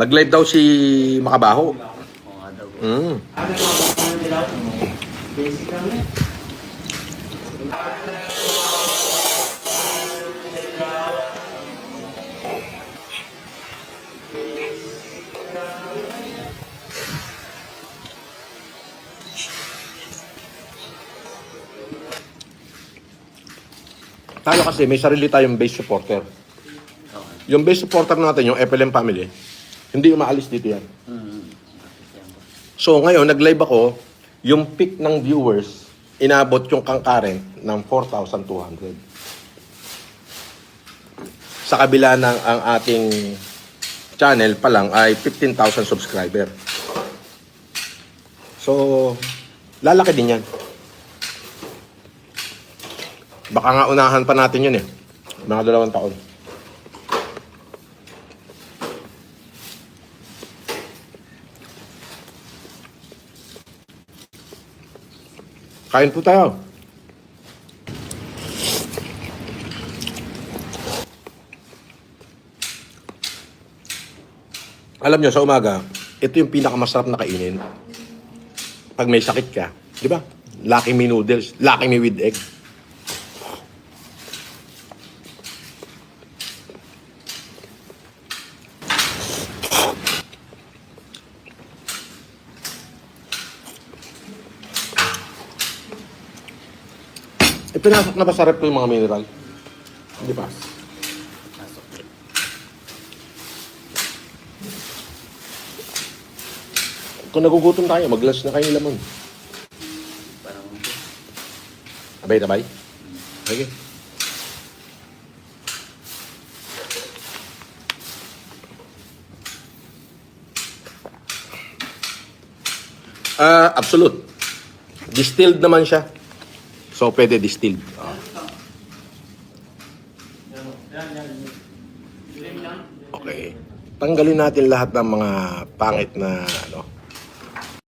Nag-live daw si Makabaho. Oo nga daw. Basic lang eh. Tayo kasi may sarili tayong base supporter. Okay. Yung base supporter natin, yung FLM family, hindi umaalis dito yan. So ngayon, nag-live ako, yung peak ng viewers, inabot yung kangkaren ng 4,200. Sa kabila ng ang ating channel pa lang ay 15,000 subscriber. So, lalaki din yan. Baka nga unahan pa natin yun eh. Mga 2 taon. Kain po tayo. Alam nyo, sa umaga, ito yung pinakamasarap na kainin. Pag may sakit ka, di ba? Lucky Me noodles, Lucky Me with egg. Pinasok na ba sa rep yung mga mineral? Hindi pa. Pasok. Kung nagugutom tayo, mag-lunch na kayo ng lamon. Parang Abay-tabay? Sige. Absolute. Distilled naman siya. So, pwede distilled. Okay. Tanggalin natin lahat ng mga pangit na ano,